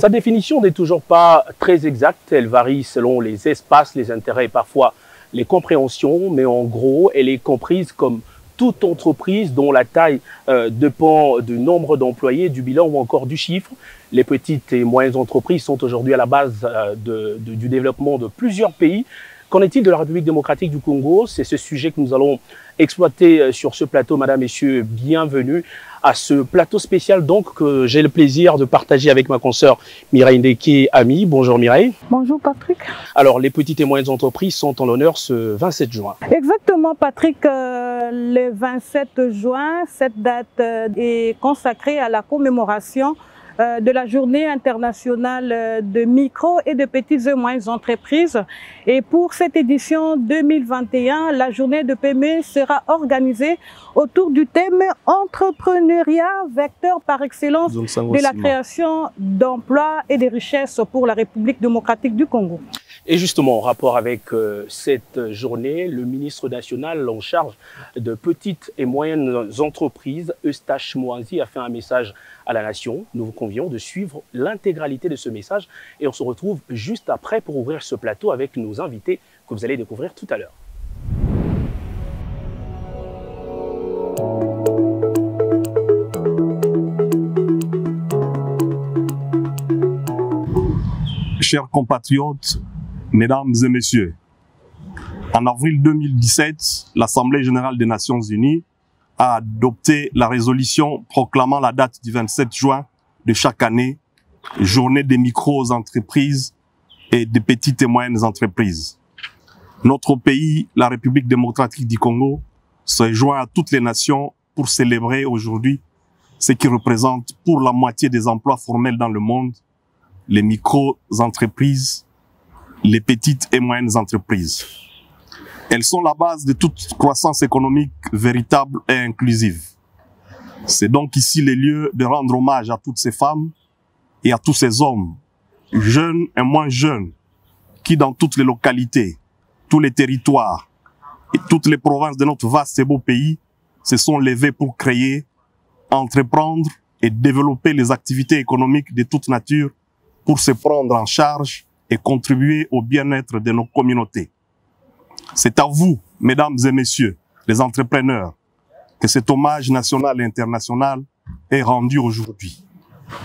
Sa définition n'est toujours pas très exacte, elle varie selon les espaces, les intérêts et parfois les compréhensions, mais en gros, elle est comprise comme toute entreprise dont la taille dépend du nombre d'employés, du bilan ou encore du chiffre. Les petites et moyennes entreprises sont aujourd'hui à la base du développement de plusieurs pays. Qu'en est-il de la République démocratique du Congo? C'est ce sujet que nous allons exploiter sur ce plateau. Madame, Messieurs, bienvenue à ce plateau spécial donc que j'ai le plaisir de partager avec ma consoeur Mireille Ndeke Ami. Bonjour Mireille. Bonjour Patrick. Alors, les petites et moyennes entreprises sont en l'honneur ce 27 juin. Exactement Patrick, le 27 juin, cette date est consacrée à la commémoration de la Journée internationale de micro et de petites et moyennes entreprises. Et pour cette édition 2021, la journée de PME sera organisée autour du thème entrepreneuriat, vecteur par excellence de la création d'emplois et de richesses pour la République démocratique du Congo. Et justement, en rapport avec cette journée, le ministre national en charge de petites et moyennes entreprises, Eustache Moanzi, a fait un message à la nation. Nous vous convions de suivre l'intégralité de ce message et on se retrouve juste après pour ouvrir ce plateau avec nos invités que vous allez découvrir tout à l'heure. Chers compatriotes, Mesdames et Messieurs, en avril 2017, l'Assemblée générale des Nations unies a adopté la résolution proclamant la date du 27 juin de chaque année, journée des micro-entreprises et des petites et moyennes entreprises. Notre pays, la République démocratique du Congo, se joint à toutes les nations pour célébrer aujourd'hui ce qui représente pour la moitié des emplois formels dans le monde, les micro-entreprises, les petites et moyennes entreprises. Elles sont la base de toute croissance économique véritable et inclusive. C'est donc ici le lieu de rendre hommage à toutes ces femmes et à tous ces hommes, jeunes et moins jeunes, qui dans toutes les localités, tous les territoires et toutes les provinces de notre vaste et beau pays se sont levés pour créer, entreprendre et développer les activités économiques de toute nature pour se prendre en charge et contribuer au bien-être de nos communautés. C'est à vous, mesdames et messieurs, les entrepreneurs, que cet hommage national et international est rendu aujourd'hui,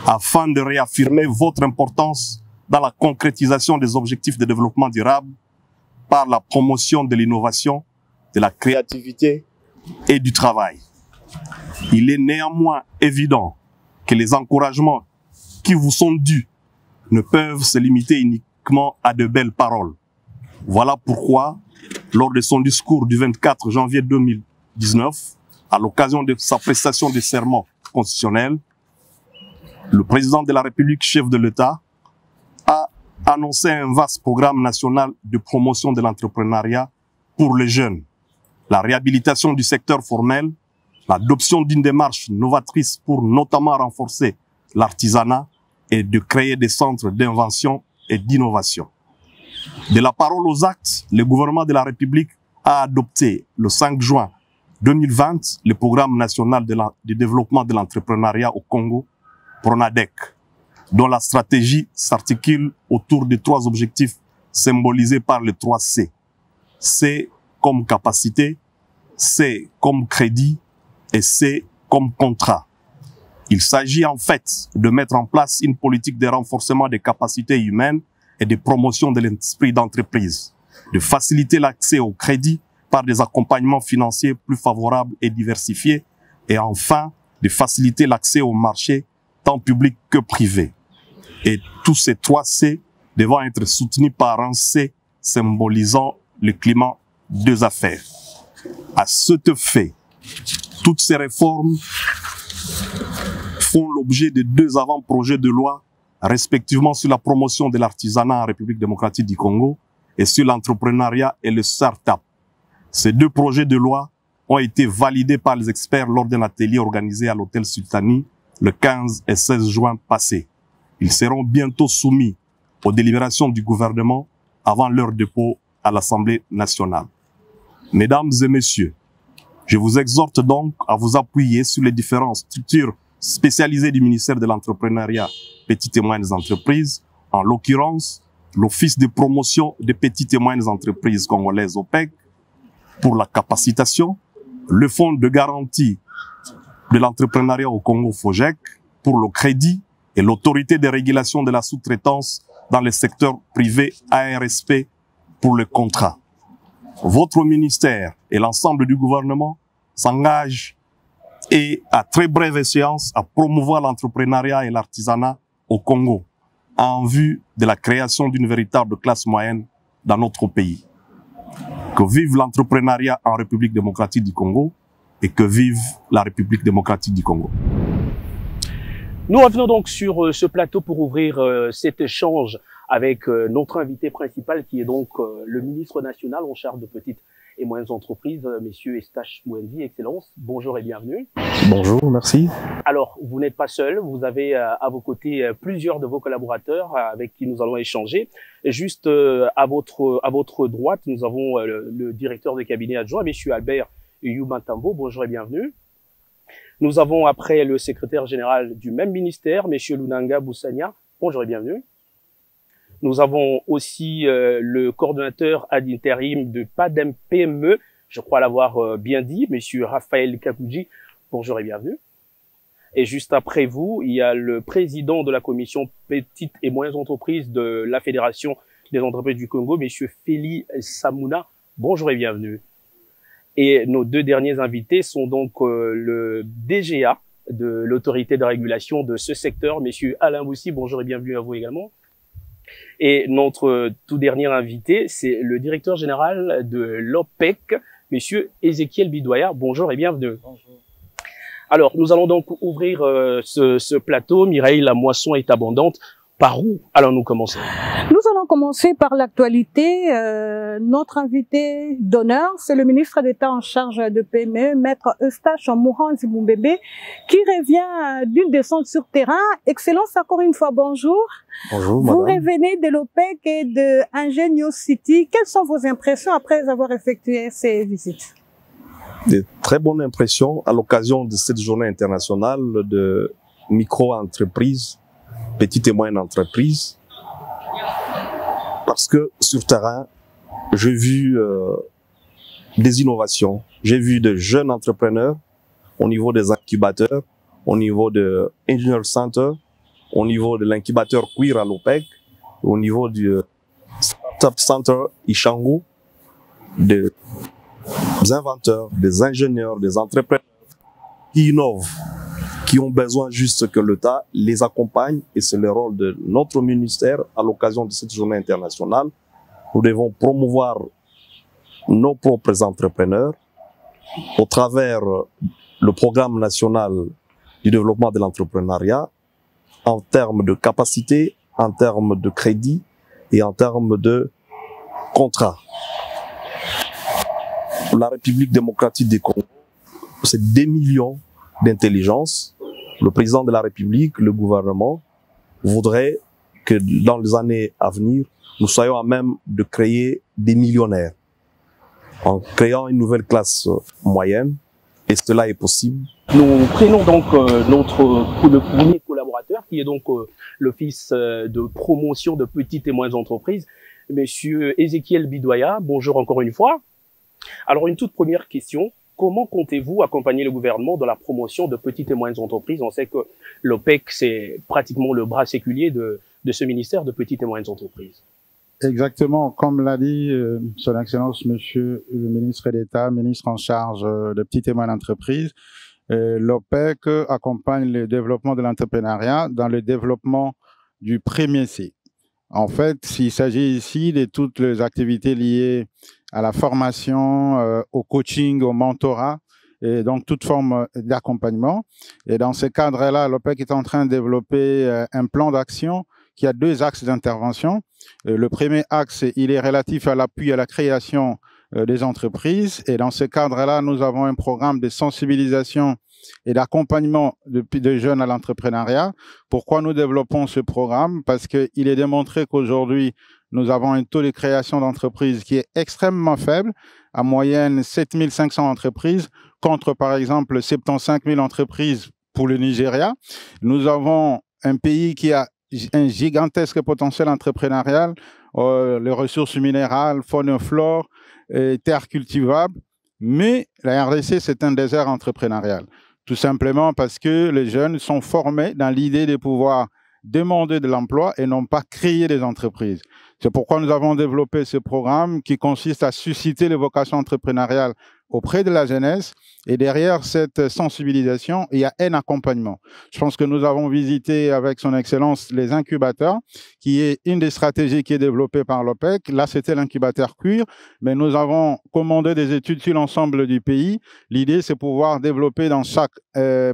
afin de réaffirmer votre importance dans la concrétisation des objectifs de développement durable par la promotion de l'innovation, de la créativité et du travail. Il est néanmoins évident que les encouragements qui vous sont dus ne peuvent se limiter uniquement à de belles paroles. Voilà pourquoi, lors de son discours du 24 janvier 2019, à l'occasion de sa prestation de serment constitutionnel, le président de la République, chef de l'État, a annoncé un vaste programme national de promotion de l'entrepreneuriat pour les jeunes, la réhabilitation du secteur formel, l'adoption d'une démarche novatrice pour notamment renforcer l'artisanat et de créer des centres d'invention et d'innovation. De la parole aux actes, le gouvernement de la République a adopté le 5 juin 2020 le programme national de développement de l'entrepreneuriat au Congo, PRONADEC, dont la stratégie s'articule autour de 3 objectifs symbolisés par les 3 C. C comme capacité, C comme crédit et C comme contrat. Il s'agit en fait de mettre en place une politique de renforcement des capacités humaines et de promotion de l'esprit d'entreprise, de faciliter l'accès au crédit par des accompagnements financiers plus favorables et diversifiés, et enfin de faciliter l'accès au marché tant public que privé. Et tous ces 3 C devant être soutenus par un C symbolisant le climat des affaires. À cet effet, toutes ces réformes font l'objet de 2 avant-projets de loi, respectivement sur la promotion de l'artisanat en République démocratique du Congo et sur l'entrepreneuriat et le start-up. Ces 2 projets de loi ont été validés par les experts lors d'un atelier organisé à l'hôtel Sultani le 15 et 16 juin passé. Ils seront bientôt soumis aux délibérations du gouvernement avant leur dépôt à l'Assemblée nationale. Mesdames et messieurs, je vous exhorte donc à vous appuyer sur les différentes structures spécialisée du ministère de l'Entrepreneuriat, Petites et Moyennes Entreprises, en l'occurrence l'Office de promotion des petites et moyennes entreprises congolaises OPEC pour la capacitation, le Fonds de garantie de l'entrepreneuriat au Congo FOGEC pour le crédit et l'autorité de régulation de la sous-traitance dans le secteur privé ARSP pour le contrat. Votre ministère et l'ensemble du gouvernement s'engagent et à très brève échéance à promouvoir l'entrepreneuriat et l'artisanat au Congo en vue de la création d'une véritable classe moyenne dans notre pays. Que vive l'entrepreneuriat en République démocratique du Congo et que vive la République démocratique du Congo. Nous revenons donc sur ce plateau pour ouvrir cet échange avec notre invité principal qui est donc le ministre national en charge de petites et moyennes entreprises, Monsieur Eustache Mwendi, Excellence. Bonjour et bienvenue. Bonjour, merci. Alors, vous n'êtes pas seul, vous avez à vos côtés plusieurs de vos collaborateurs avec qui nous allons échanger. Et juste à votre droite, nous avons le directeur de cabinet adjoint, Monsieur Albert Yubantambo. Bonjour et bienvenue. Nous avons après le secrétaire général du même ministère, Monsieur Lunanga Boussania. Bonjour et bienvenue. Nous avons aussi le coordonnateur ad intérim de PADEM PME, je crois l'avoir bien dit, Monsieur Raphaël Kakouji. Bonjour et bienvenue. Et juste après vous, il y a le président de la commission petites et moyennes entreprises de la Fédération des entreprises du Congo, Monsieur Feli Samouna. Bonjour et bienvenue. Et nos deux derniers invités sont donc le DGA de l'autorité de régulation de ce secteur, Monsieur Alain Boussi. Bonjour et bienvenue à vous également. Et notre tout dernier invité, c'est le directeur général de l'OPEC, Monsieur Ézéchiel Bidoya. Bonjour et bienvenue. Bonjour. Alors, nous allons donc ouvrir ce plateau. Mireille, la moisson est abondante. Par où allons-nous commencer? Nous allons commencer par l'actualité. Notre invité d'honneur, c'est le ministre d'État en charge de PME, Maître Eustache Mouhanzi Moumbébé, qui revient d'une descente sur terrain. Excellence, encore une fois, bonjour. Bonjour, madame. Vous madame. revenez de l'OPEC et de Ingenious City. Quelles sont vos impressions après avoir effectué ces visites? De très bonnes impressions à l'occasion de cette journée internationale de micro-entreprises, petites et moyennes entreprises, parce que sur terrain, j'ai vu des innovations, j'ai vu de jeunes entrepreneurs au niveau des incubateurs, au niveau de Engineer Center, au niveau de l'incubateur Queer à l'OPEC, au niveau du Startup Center Ishangu, des inventeurs, des ingénieurs, des entrepreneurs qui innovent, qui ont besoin juste que l'État les accompagne, et c'est le rôle de notre ministère à l'occasion de cette journée internationale. Nous devons promouvoir nos propres entrepreneurs au travers le programme national du développement de l'entrepreneuriat en termes de capacité, en termes de crédit et en termes de contrat. La République démocratique du Congo, c'est des millions d'intelligence. Le président de la République, le gouvernement, voudrait que dans les années à venir, nous soyons à même de créer des millionnaires en créant une nouvelle classe moyenne. Et cela est possible. Nous prenons donc le premier collaborateur qui est donc l'Office de promotion de petites et moyennes entreprises, Monsieur Ézéchiel Bidoya. Bonjour encore une fois. Alors une toute première question. Comment comptez-vous accompagner le gouvernement dans la promotion de petites et moyennes entreprises? On sait que l'OPEC, c'est pratiquement le bras séculier de ce ministère de petites et moyennes entreprises. Exactement. Comme l'a dit Son Excellence, Monsieur le ministre d'État, ministre en charge de petites et moyennes entreprises, l'OPEC accompagne le développement de l'entrepreneuriat dans le développement du premier cycle. En fait, il s'agit ici de toutes les activités liées à la formation, au coaching, au mentorat, et donc toute forme d'accompagnement. Et dans ce cadre-là, l'OPEC est en train de développer un plan d'action qui a deux axes d'intervention. Le premier axe, il est relatif à l'appui à la création des entreprises. Et dans ce cadre-là, nous avons un programme de sensibilisation et d'accompagnement de jeunes à l'entrepreneuriat. Pourquoi nous développons ce programme? Parce qu'il est démontré qu'aujourd'hui, nous avons un taux de création d'entreprises qui est extrêmement faible, à moyenne 7 500 entreprises, contre par exemple 75 000 entreprises pour le Nigeria. Nous avons un pays qui a un gigantesque potentiel entrepreneurial, les ressources minérales, faune et flore, terres cultivables. Mais la RDC, c'est un désert entrepreneurial. Tout simplement parce que les jeunes sont formés dans l'idée de pouvoir demander de l'emploi et non pas créer des entreprises. C'est pourquoi nous avons développé ce programme qui consiste à susciter les vocations entrepreneuriales auprès de la jeunesse. Et derrière cette sensibilisation, il y a un accompagnement. Je pense que nous avons visité avec son Excellence les incubateurs, qui est une des stratégies qui est développée par l'OPEC. Là, c'était l'incubateur cuir, mais nous avons commandé des études sur l'ensemble du pays. L'idée, c'est pouvoir développer dans chaque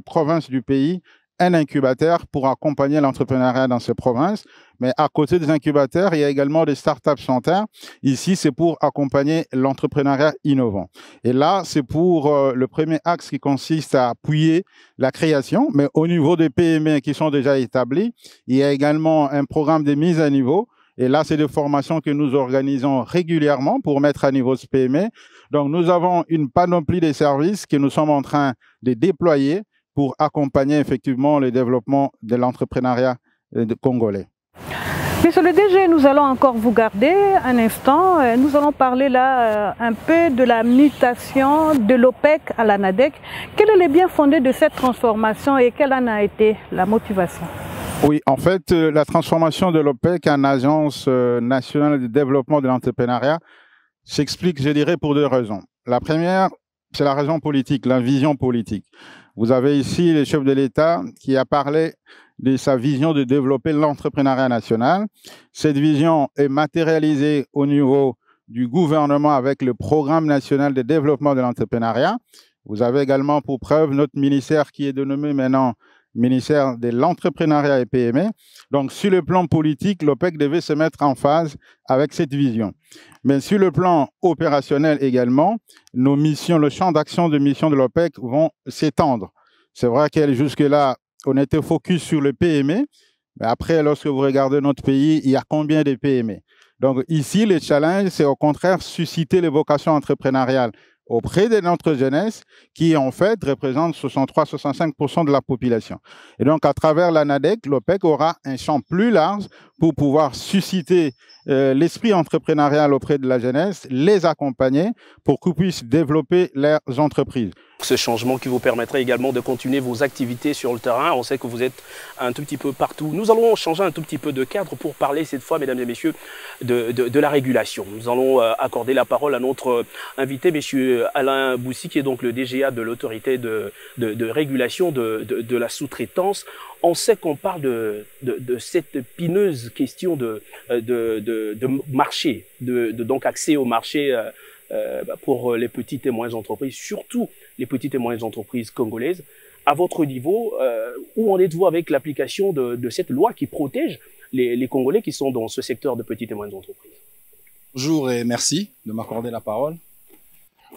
province du pays un incubateur pour accompagner l'entrepreneuriat dans ces provinces. Mais à côté des incubateurs, il y a également des startup centers. Ici, c'est pour accompagner l'entrepreneuriat innovant. Et là, c'est pour le premier axe qui consiste à appuyer la création. Mais au niveau des PME qui sont déjà établis, il y a également un programme de mise à niveau. Et là, c'est des formations que nous organisons régulièrement pour mettre à niveau ce PME. Donc, nous avons une panoplie de services que nous sommes en train de déployer pour accompagner effectivement le développement de l'entrepreneuriat congolais. Monsieur le DG, nous allons encore vous garder un instant. Nous allons parler là un peu de la mutation de l'OPEC à la NADEC. Quel est le bien fondé de cette transformation et quelle en a été la motivation? Oui, en fait, la transformation de l'OPEC en Agence nationale de développement de l'entrepreneuriat s'explique, je dirais, pour deux raisons. La première, c'est la raison politique, la vision politique. Vous avez ici le chef de l'État qui a parlé de sa vision de développer l'entrepreneuriat national. Cette vision est matérialisée au niveau du gouvernement avec le Programme national de développement de l'entrepreneuriat. Vous avez également pour preuve notre ministère qui est dénommé maintenant ministère de l'entrepreneuriat et PME. Donc, sur le plan politique, l'OPEC devait se mettre en phase avec cette vision. Mais sur le plan opérationnel également, nos missions, le champ d'action de mission de l'OPEC vont s'étendre. C'est vrai que jusque-là, on était focus sur le PME, mais après, lorsque vous regardez notre pays, il y a combien de PME? Donc ici, le challenge, c'est au contraire susciter les vocations entrepreneuriales auprès de notre jeunesse qui, en fait, représente 63-65% de la population. Et donc, à travers la NADEC, l'OPEC aura un champ plus large pour pouvoir susciter l'esprit entrepreneurial auprès de la jeunesse, les accompagner pour qu'ils puissent développer leurs entreprises. Ce changement qui vous permettrait également de continuer vos activités sur le terrain. On sait que vous êtes un tout petit peu partout. Nous allons changer un tout petit peu de cadre pour parler cette fois, mesdames et messieurs, de la régulation. Nous allons accorder la parole à notre invité, monsieur Alain Boussi, qui est donc le DGA de l'autorité de régulation de la sous-traitance. On sait qu'on parle de cette épineuse question de marché, donc accès au marché pour les petites et moyennes entreprises, surtout les petites et moyennes entreprises congolaises. À votre niveau, où en êtes-vous avec l'application de cette loi qui protège les Congolais qui sont dans ce secteur de petites et moyennes entreprises? Bonjour et merci de m'accorder la parole.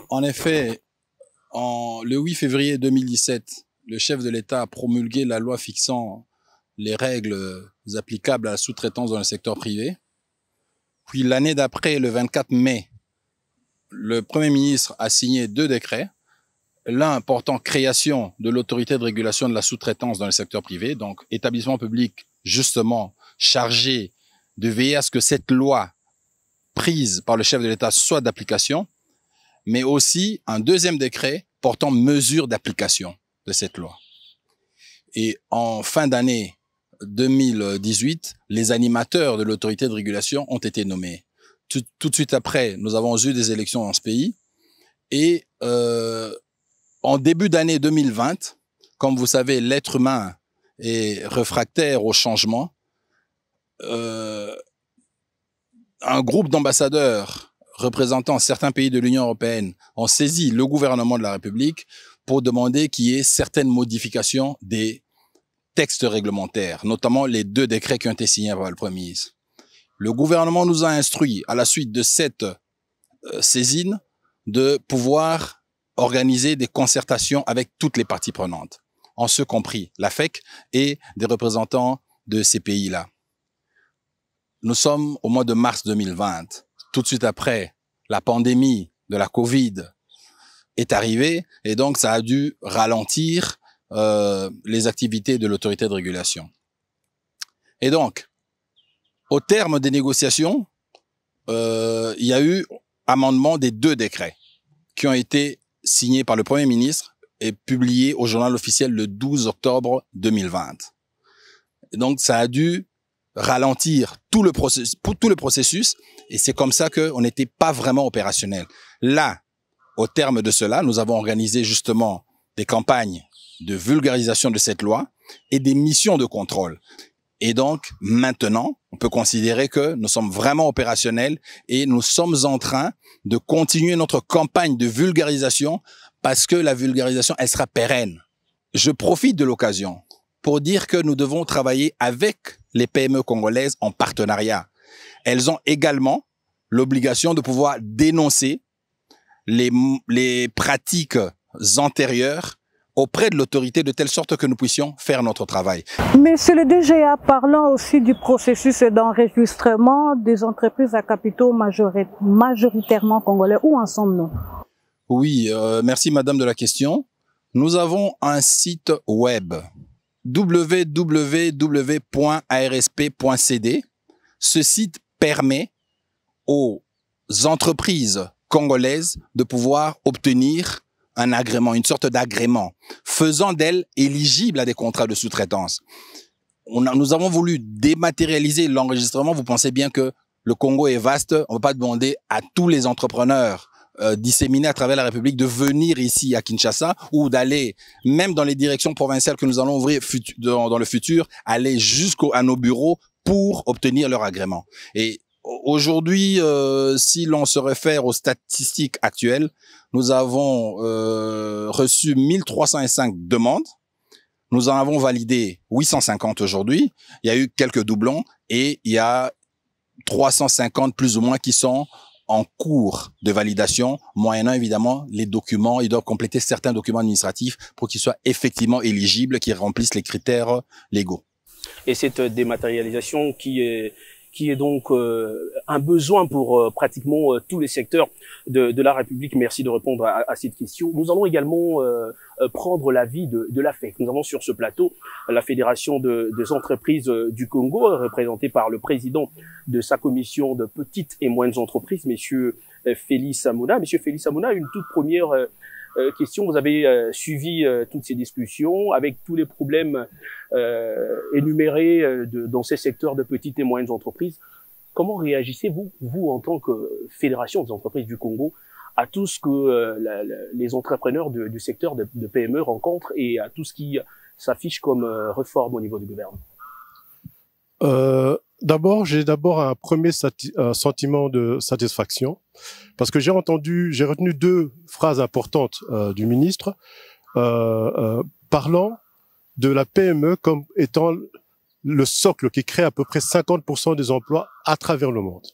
En effet, le 8 février 2017, le chef de l'État a promulgué la loi fixant les règles applicables à la sous-traitance dans le secteur privé. Puis l'année d'après, le 24 mai, le Premier ministre a signé 2 décrets. L'un portant création de l'autorité de régulation de la sous-traitance dans le secteur privé, donc établissement public justement chargé de veiller à ce que cette loi prise par le chef de l'État soit d'application, mais aussi un deuxième décret portant mesures d'application de cette loi. Et en fin d'année 2018, les animateurs de l'autorité de régulation ont été nommés. Tout de suite après, nous avons eu des élections dans ce pays. Et en début d'année 2020, comme vous savez, l'être humain est réfractaire au changement. Un groupe d'ambassadeurs représentant certains pays de l'Union européenne ont saisi le gouvernement de la République pour demander qu'il y ait certaines modifications des textes réglementaires, notamment les 2 décrets qui ont été signés par le Premier ministre. Le gouvernement nous a instruit, à la suite de cette saisine, de pouvoir organiser des concertations avec toutes les parties prenantes, en ce compris la FEC et des représentants de ces pays-là. Nous sommes au mois de mars 2020. Tout de suite après, la pandémie de la Covid est arrivée et donc ça a dû ralentir les activités de l'autorité de régulation. Et donc, au terme des négociations, il y a eu amendement des 2 décrets qui ont été signés par le Premier ministre et publiés au journal officiel le 12 octobre 2020. Et donc, ça a dû ralentir tout le processus et c'est comme ça qu'on n'était pas vraiment opérationnel. Là, au terme de cela, nous avons organisé justement des campagnes de vulgarisation de cette loi et des missions de contrôle. Et donc, maintenant, on peut considérer que nous sommes vraiment opérationnels et nous sommes en train de continuer notre campagne de vulgarisation parce que la vulgarisation, elle sera pérenne. Je profite de l'occasion pour dire que nous devons travailler avec les PME congolaises en partenariat. Elles ont également l'obligation de pouvoir dénoncer les pratiques antérieures auprès de l'autorité de telle sorte que nous puissions faire notre travail. Monsieur le DGA, parlons aussi du processus d'enregistrement des entreprises à capitaux majoritairement congolais. Où en sommes-nous? Oui, merci madame de la question. Nous avons un site web www.arsp.cd. Ce site permet aux entreprises congolaises de pouvoir obtenir un agrément, une sorte d'agrément, faisant d'elles éligibles à des contrats de sous-traitance. Nous avons voulu dématérialiser l'enregistrement. Vous pensez bien que le Congo est vaste. On ne va pas demander à tous les entrepreneurs disséminés à travers la République de venir ici à Kinshasa ou d'aller, même dans les directions provinciales que nous allons ouvrir dans le futur, aller jusqu'à nos bureaux pour obtenir leur agrément. Et aujourd'hui, si l'on se réfère aux statistiques actuelles, nous avons reçu 1305 demandes. Nous en avons validé 850 aujourd'hui. Il y a eu quelques doublons et il y a 350 plus ou moins qui sont en cours de validation, moyennant évidemment les documents. Ils doivent compléter certains documents administratifs pour qu'ils soient effectivement éligibles, qu'ils remplissent les critères légaux. Et cette dématérialisation qui est donc un besoin pour pratiquement tous les secteurs de la République. Merci de répondre à cette question. Nous allons également prendre l'avis de la FEC. Nous avons sur ce plateau la Fédération des entreprises du Congo, représentée par le président de sa commission de petites et moyennes entreprises, Monsieur Félix Amouna. Monsieur Félix Amouna, une toute première question. Vous avez suivi toutes ces discussions avec tous les problèmes énumérés dans ces secteurs de petites et moyennes entreprises. Comment réagissez-vous, vous, en tant que Fédération des entreprises du Congo, à tout ce que les entrepreneurs du secteur de PME rencontrent et à tout ce qui s'affiche comme réforme au niveau du gouvernement? J'ai un premier sentiment de satisfaction parce que j'ai retenu 2 phrases importantes du ministre parlant de la PME comme étant le socle qui crée à peu près 50% des emplois à travers le monde.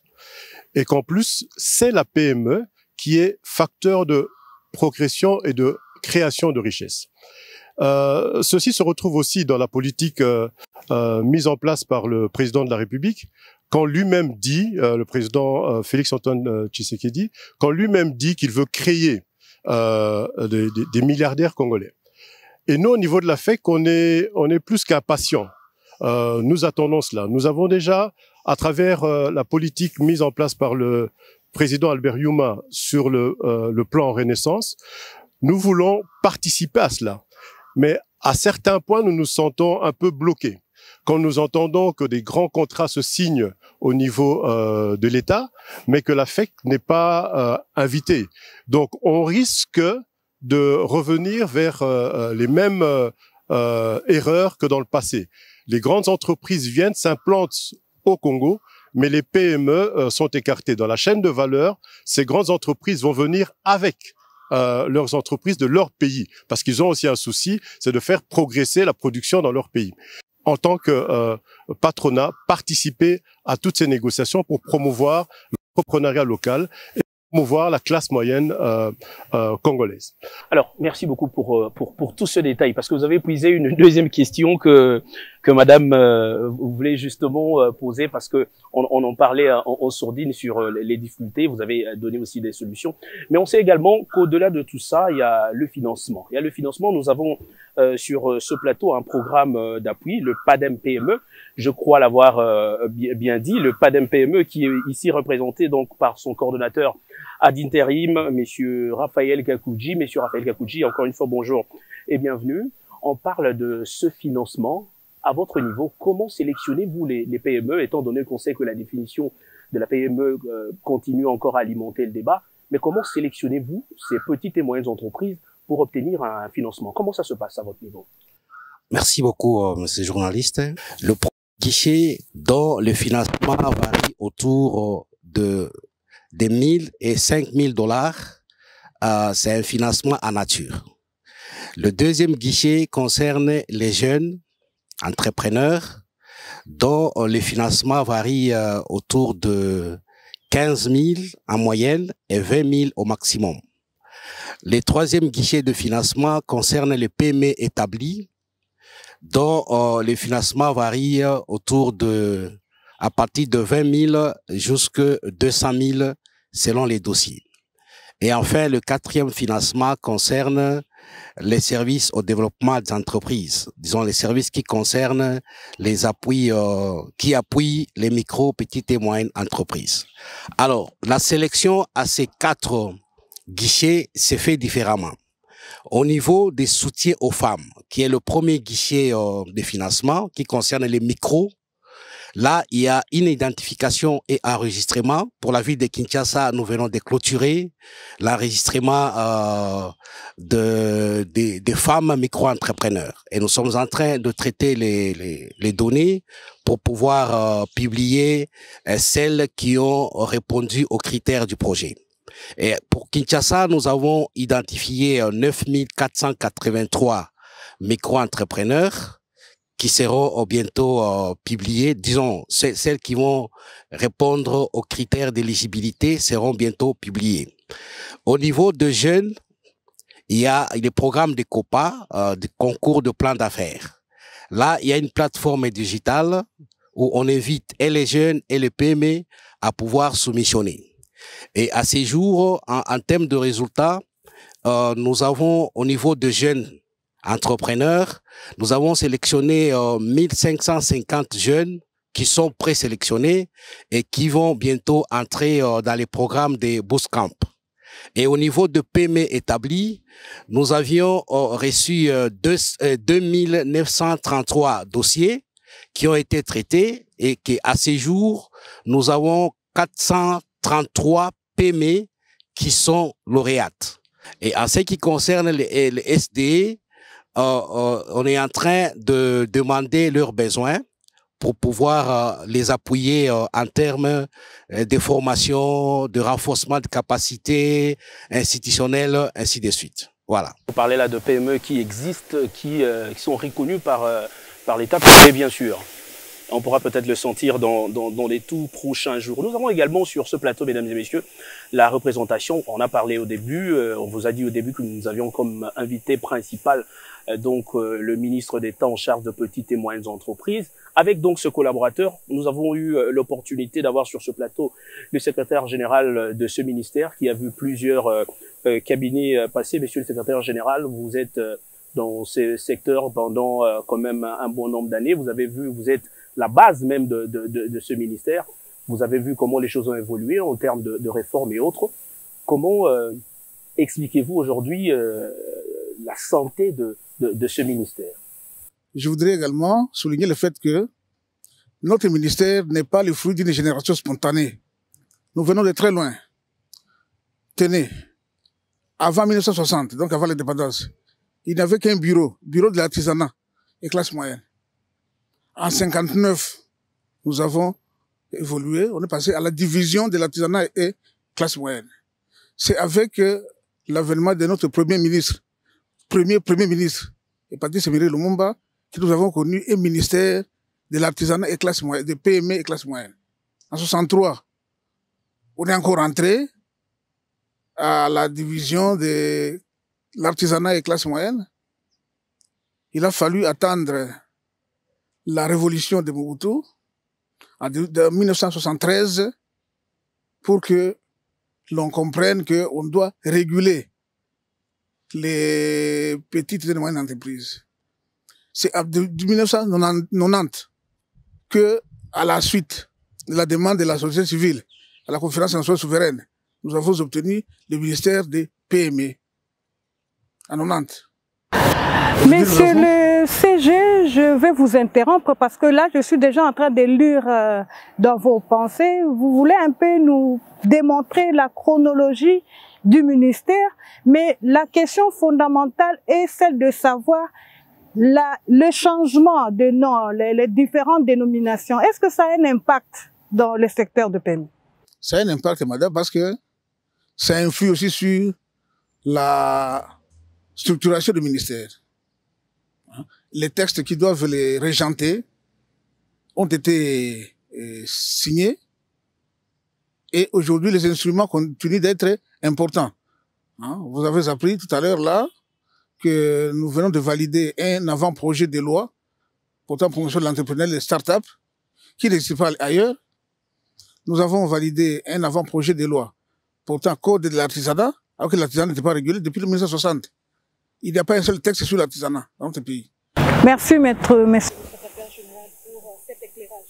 Et qu'en plus, c'est la PME qui est facteur de progression et de création de richesse. Ceci se retrouve aussi dans la politique mise en place par le président de la République, quand lui-même dit, le président Félix-Antoine Tshisekedi, quand lui-même dit qu'il veut créer des milliardaires congolais. Et nous, au niveau de la FEC, on est plus qu'impatients. Nous attendons cela. Nous avons déjà, à travers la politique mise en place par le président Albert Youma sur le plan Renaissance, nous voulons participer à cela. Mais à certains points, nous nous sentons un peu bloqués. Quand nous entendons que des grands contrats se signent au niveau de l'État, mais que la FEC n'est pas invitée. Donc, on risque de revenir vers les mêmes erreurs que dans le passé. Les grandes entreprises viennent, s'implantent au Congo, mais les PME sont écartées. Dans la chaîne de valeur, ces grandes entreprises vont venir avec leurs entreprises de leur pays, parce qu'ils ont aussi un souci, c'est de faire progresser la production dans leur pays. En tant que patronat, participer à toutes ces négociations pour promouvoir l'entrepreneuriat local et promouvoir la classe moyenne congolaise. Alors, merci beaucoup pour tout ce détail, parce que vous avez posé une deuxième question que que Madame vous voulez justement poser, parce que on en parlait en sourdine sur les difficultés. Vous avez donné aussi des solutions, mais on sait également qu'au-delà de tout ça, il y a le financement. Il y a le financement. Nous avons sur ce plateau un programme d'appui, le PADEM PME. Je crois l'avoir bien dit, le PADEM PME, qui est ici représenté donc par son coordonnateur ad intérim, Monsieur Raphaël Kakouji. Monsieur Raphaël Kakouji, encore une fois, bonjour et bienvenue. On parle de ce financement. À votre niveau, comment sélectionnez-vous les PME, étant donné qu'on sait que la définition de la PME continue encore à alimenter le débat, mais comment sélectionnez-vous ces petites et moyennes entreprises pour obtenir un financement? Comment ça se passe à votre niveau? Merci beaucoup, monsieur le journaliste. Le guichet dont le financement varie autour des 1000 et 5000 dollars. C'est un financement en nature. Le deuxième guichet concerne les jeunes entrepreneurs dont le financement varie autour de 15 000 en moyenne et 20 000 au maximum. Le troisième guichet de financement concerne les PME établis dont le financement varie à partir de 20 000 jusqu'à 200 000 selon les dossiers. Et enfin, le quatrième financement concerne les services au développement des entreprises, disons les services qui concernent les appuis, qui appuient les micro, petites et moyennes entreprises. Alors, la sélection à ces 4 guichets s'est fait différemment. Au niveau des soutiens aux femmes, qui est le premier guichet de financement, qui concerne les micros, là, il y a une identification et enregistrement. Pour la ville de Kinshasa, nous venons de clôturer l'enregistrement des femmes micro-entrepreneurs. Et nous sommes en train de traiter les données pour pouvoir publier celles qui ont répondu aux critères du projet. Et pour Kinshasa, nous avons identifié 9483 micro-entrepreneurs qui seront bientôt publiés. Disons, celles qui vont répondre aux critères d'éligibilité seront bientôt publiées. Au niveau de jeunes, il y a les programmes de COPA, des concours de plan d'affaires. Là, il y a une plateforme digitale où on invite et les jeunes et les PME à pouvoir soumissionner. Et à ces jours, en termes de résultats, nous avons au niveau de jeunes entrepreneurs, nous avons sélectionné 1550 jeunes qui sont présélectionnés et qui vont bientôt entrer dans les programmes des bootcamps. Et au niveau de PME établis, nous avions reçu 2933 dossiers qui ont été traités et qu'à ces jours, nous avons 433 PME qui sont lauréates. Et en ce qui concerne les SDE, on est en train de demander leurs besoins pour pouvoir les appuyer en termes de formation, de renforcement de capacités institutionnelles, ainsi de suite. Voilà. Vous parlez là de PME qui existent, qui sont reconnues par l'État, et bien sûr. On pourra peut-être le sentir dans les tout prochains jours. Nous avons également sur ce plateau, mesdames et messieurs, la représentation. On a parlé au début, on vous a dit au début que nous avions comme invité principal donc le ministre d'État en charge de petites et moyennes entreprises. Avec donc ce collaborateur, nous avons eu l'opportunité d'avoir sur ce plateau le secrétaire général de ce ministère qui a vu plusieurs cabinets passer. Monsieur le secrétaire général, vous êtes dans ce secteur pendant quand même un bon nombre d'années. Vous avez vu, vous êtes la base même de ce ministère. Vous avez vu comment les choses ont évolué en termes de réformes et autres. Comment expliquez-vous aujourd'hui la santé de ce ministère? Je voudrais également souligner le fait que notre ministère n'est pas le fruit d'une génération spontanée. Nous venons de très loin. Tenez, avant 1960, donc avant l'indépendance, il n'y avait qu'un bureau de l'artisanat et classe moyenne. En 59, nous avons évolué, on est passé à la division de l'artisanat et classe moyenne. C'est avec l'avènement de notre premier ministre, premier ministre, et Patrice Emery Lumumba, que nous avons connu un ministère de l'artisanat et classe moyenne, de PME et classe moyenne. En 63, on est encore entré à la division de l'artisanat et classe moyenne. Il a fallu attendre la révolution de Mobutu en 1973 pour que l'on comprenne qu'on doit réguler les petites et moyennes entreprises. C'est en 1990 que, à la suite de la demande de la société civile à la conférence nationale souveraine, nous avons obtenu le ministère des PME en 90. Monsieur le CG, je vais vous interrompre parce que là, je suis déjà en train de lire dans vos pensées. Vous voulez un peu nous démontrer la chronologie du ministère, mais la question fondamentale est celle de savoir le changement de nom, les différentes dénominations. Est-ce que ça a un impact dans le secteur de PME? Ça a un impact, madame, parce que ça influe aussi sur la structuration du ministère. Les textes qui doivent les régenter ont été signés et aujourd'hui les instruments continuent d'être importants. Vous avez appris tout à l'heure là que nous venons de valider un avant-projet de loi portant promotion de l'entrepreneuriat et des start-up qui n'existe pas ailleurs. Nous avons validé un avant-projet de loi portant code de l'artisanat, alors que l'artisanat n'était pas régulé depuis 1960. Il n'y a pas un seul texte sur l'artisanat dans notre pays. Merci, maître secrétaire général, pour cet éclairage.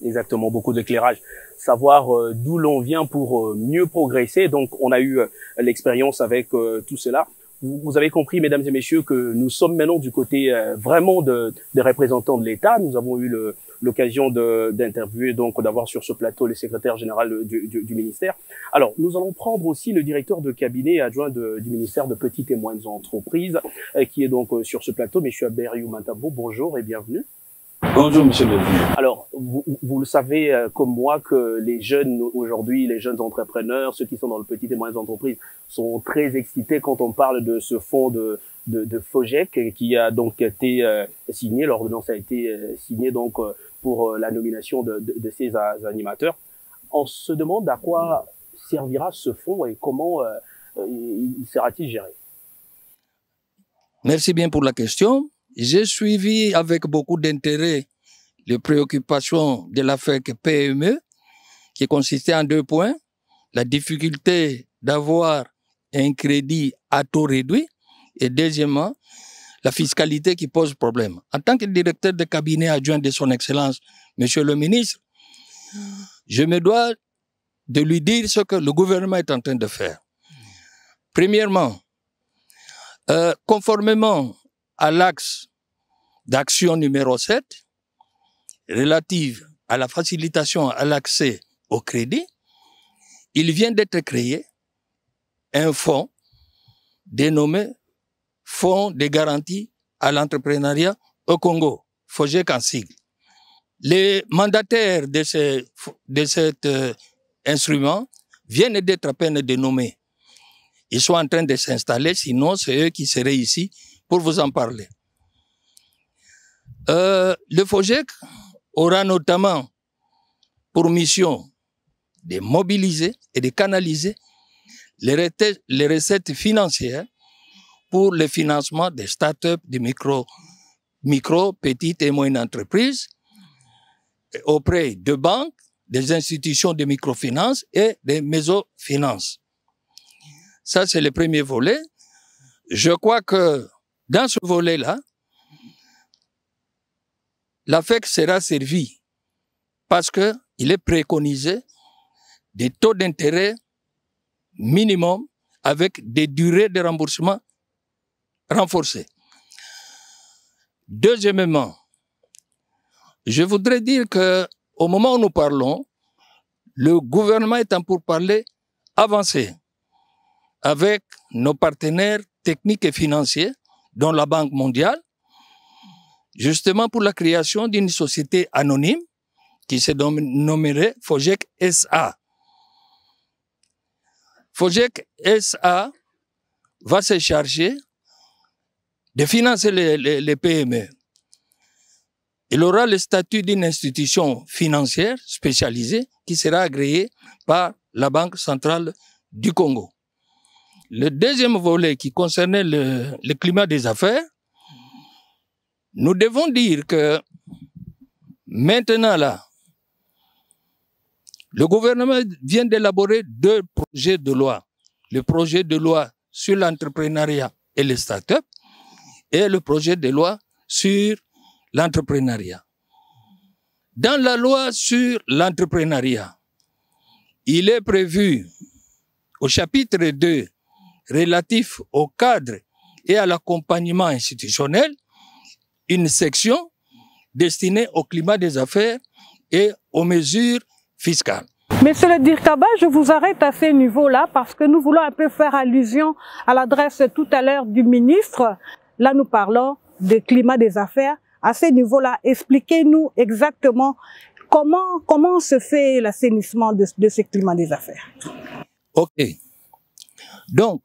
Exactement, beaucoup d'éclairage. Savoir d'où l'on vient pour mieux progresser. Donc, on a eu l'expérience avec tout cela. Vous avez compris, mesdames et messieurs, que nous sommes maintenant du côté vraiment des représentants de l'État. Nous avons eu l'occasion d'interviewer, donc d'avoir sur ce plateau le secrétaire général du ministère. Alors, nous allons prendre aussi le directeur de cabinet adjoint du ministère de Petites et Moyennes Entreprises, qui est donc sur ce plateau, M. Aberiou Mantabo. Bonjour et bienvenue. Bonjour, monsieur le président. Alors, vous le savez comme moi que les jeunes aujourd'hui, les jeunes entrepreneurs, ceux qui sont dans le petites et moyennes entreprises, sont très excités quand on parle de ce fonds de FOGEC qui a donc été signé. L'ordonnance a été signée donc pour la nomination de ces animateurs. On se demande à quoi servira ce fonds et comment il sera-t-il géré. Merci bien pour la question. J'ai suivi avec beaucoup d'intérêt les préoccupations de l'affaire PME, qui consistait en 2 points. La difficulté d'avoir un crédit à taux réduit et deuxièmement, la fiscalité qui pose problème. En tant que directeur de cabinet adjoint de son Excellence, Monsieur le ministre, je me dois de lui dire ce que le gouvernement est en train de faire. Premièrement, conformément à l'axe d'action numéro 7, relative à la facilitation à l'accès au crédit, il vient d'être créé un fonds dénommé Fonds de garantie à l'entrepreneuriat au Congo, FOGEC en sigle. Les mandataires de cet instrument viennent d'être à peine dénommés. Ils sont en train de s'installer, sinon c'est eux qui seraient ici pour vous en parler. Le FOGEC aura notamment pour mission de mobiliser et de canaliser les recettes financières pour le financement des start-up, des micro, petites et moyennes entreprises auprès de banques, des institutions de microfinance et des mésofinances. Ça, c'est le premier volet. Je crois que dans ce volet-là, l'AFEC sera servie parce qu'il est préconisé des taux d'intérêt minimum avec des durées de remboursement renforcées. Deuxièmement, je voudrais dire qu'au moment où nous parlons, le gouvernement est en pourparlers avancé avec nos partenaires techniques et financiers, dont la Banque mondiale, justement pour la création d'une société anonyme qui se nommerait FOGEC SA. FOGEC SA va se charger de financer les PME. Il aura le statut d'une institution financière spécialisée qui sera agréée par la Banque centrale du Congo. Le deuxième volet qui concernait le climat des affaires, nous devons dire que Maintenant là, le gouvernement vient d'élaborer 2 projets de loi. Le projet de loi sur l'entrepreneuriat et les startups et le projet de loi sur l'entrepreneuriat. Dans la loi sur l'entrepreneuriat, il est prévu au chapitre 2 relatif au cadre et à l'accompagnement institutionnel une section destinée au climat des affaires et aux mesures fiscales. Monsieur le Dirkaba, je vous arrête à ce niveau-là parce que nous voulons un peu faire allusion à l'adresse tout à l'heure du ministre. Là, nous parlons de climat des affaires. À ce niveau-là, expliquez-nous exactement comment se fait l'assainissement de ce climat des affaires. Ok. Donc,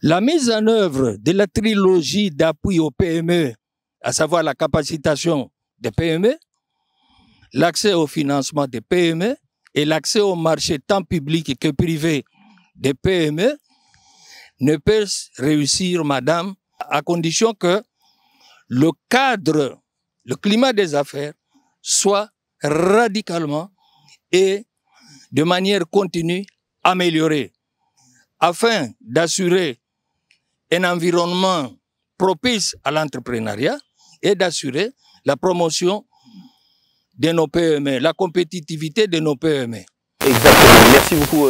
la mise en œuvre de la trilogie d'appui aux PME, à savoir la capacitation des PME, l'accès au financement des PME et l'accès au marché tant public que privé des PME, ne peut réussir, madame, à condition que le cadre, le climat des affaires soit radicalement et de manière continue amélioré afin d'assurer un environnement propice à l'entrepreneuriat et d'assurer la promotion de nos PME, la compétitivité de nos PME. Exactement. Merci beaucoup,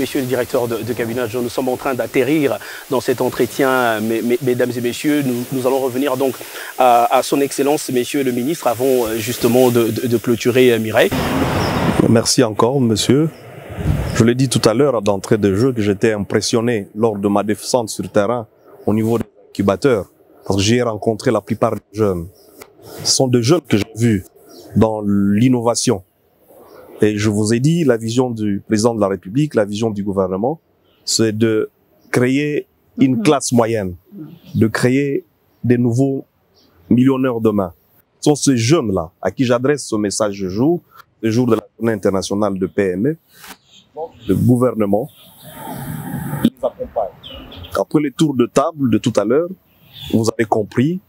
monsieur le directeur de cabinet. Nous sommes en train d'atterrir dans cet entretien, mesdames et messieurs. Nous allons revenir donc à son excellence, monsieur le ministre, avant justement de clôturer Mireille. Merci encore, monsieur. Je l'ai dit tout à l'heure d'entrée de jeu que j'étais impressionné lors de ma descente sur terrain au niveau des incubateurs, parce que j'y ai rencontré la plupart des jeunes. Ce sont des jeunes que j'ai vus dans l'innovation. Et je vous ai dit, la vision du président de la République, la vision du gouvernement, c'est de créer une classe moyenne, de créer des nouveaux millionnaires demain. Ce sont ces jeunes-là à qui j'adresse ce message le jour de la journée internationale de PME. Le gouvernement les accompagne. Après les tours de table de tout à l'heure, vous avez compris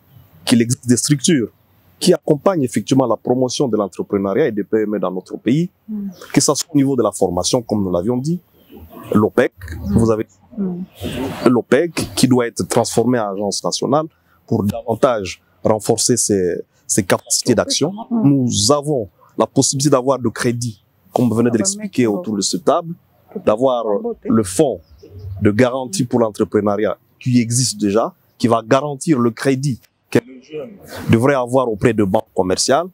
qu'il existe des structures qui accompagnent effectivement la promotion de l'entrepreneuriat et des PME dans notre pays, que ce soit au niveau de la formation, comme nous l'avions dit, l'OPEC, vous avez l'OPEC qui doit être transformé en agence nationale pour davantage renforcer ses capacités d'action. Nous avons la possibilité d'avoir de crédit, comme vous venez de l'expliquer autour de cette table, d'avoir le fonds de garantie pour l'entrepreneuriat qui existe déjà, qui va garantir le crédit que le jeune devrait avoir auprès de banques commerciales.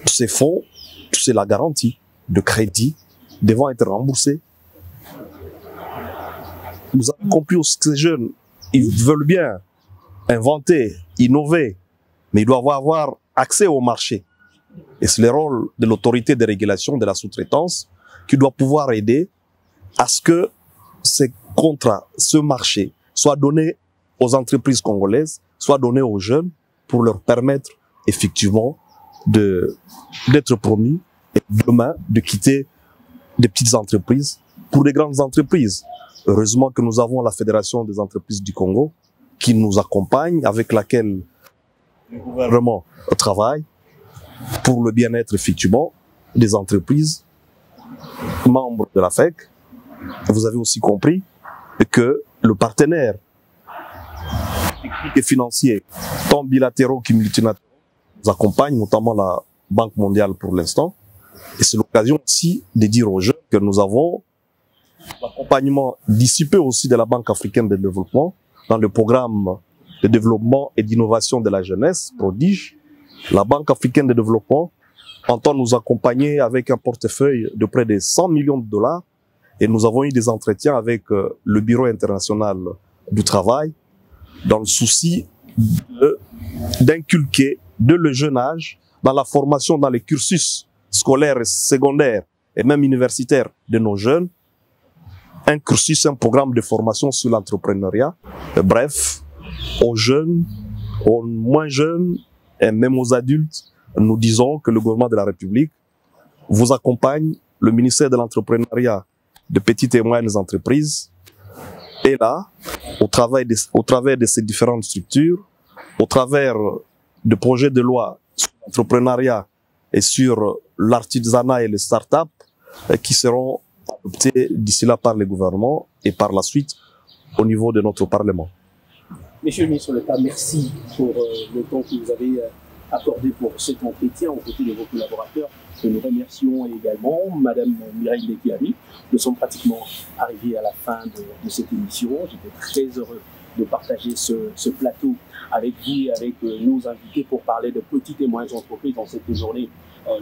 Ces fonds, c'est la garantie de crédit devant être remboursés. Nous avons compris aussi que ces jeunes, ils veulent bien inventer, innover, mais ils doivent avoir accès au marché. Et c'est le rôle de l'autorité de régulation de la sous-traitance qui doit pouvoir aider à ce que ces contrats, ce marché, soient donnés aux entreprises congolaises, soient donnés aux jeunes pour leur permettre effectivement d'être promis et demain de quitter des petites entreprises pour des grandes entreprises. Heureusement que nous avons la Fédération des entreprises du Congo qui nous accompagne, avec laquelle le gouvernement travaille pour le bien-être effectivement des entreprises membres de la FEC. Vous avez aussi compris que le partenaire et financier, tant bilatéraux que multilatéraux, nous accompagne, notamment la Banque mondiale pour l'instant. Et c'est l'occasion aussi de dire aux jeunes que nous avons l'accompagnement dissipé aussi de la Banque africaine de développement dans le programme de développement et d'innovation de la jeunesse, prodige. La Banque africaine de développement entend nous accompagner avec un portefeuille de près de 100 millions de dollars. Et nous avons eu des entretiens avec le Bureau international du travail dans le souci d'inculquer dès le jeune âge dans la formation, dans les cursus scolaires et secondaires et même universitaires de nos jeunes, un cursus, un programme de formation sur l'entrepreneuriat. Bref, aux jeunes, aux moins jeunes et même aux adultes, nous disons que le gouvernement de la République vous accompagne, le ministère de l'entrepreneuriat, de petites et moyennes entreprises, est là, au travers de ces différentes structures, au travers de projets de loi sur l'entrepreneuriat et sur l'artisanat et les startups qui seront adoptés d'ici là par le gouvernement et par la suite au niveau de notre Parlement. Monsieur le ministre d'État, merci pour le temps que vous avez accordé pour cet entretien aux côtés de vos collaborateurs. Que nous remercions également Madame Mireille Lekiabi. Nous sommes pratiquement arrivés à la fin de cette émission. J'étais très heureux de partager ce plateau avec vous et avec nos invités pour parler de petites et moyennes entreprises dans cette journée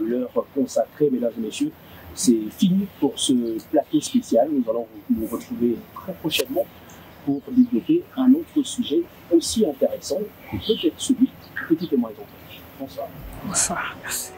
leur consacrée. Mesdames et messieurs, c'est fini pour ce plateau spécial. Nous allons nous retrouver très prochainement pour développer un autre sujet aussi intéressant que peut-être celui de petites et moyennes entreprises. Bonsoir. Bonsoir. Merci.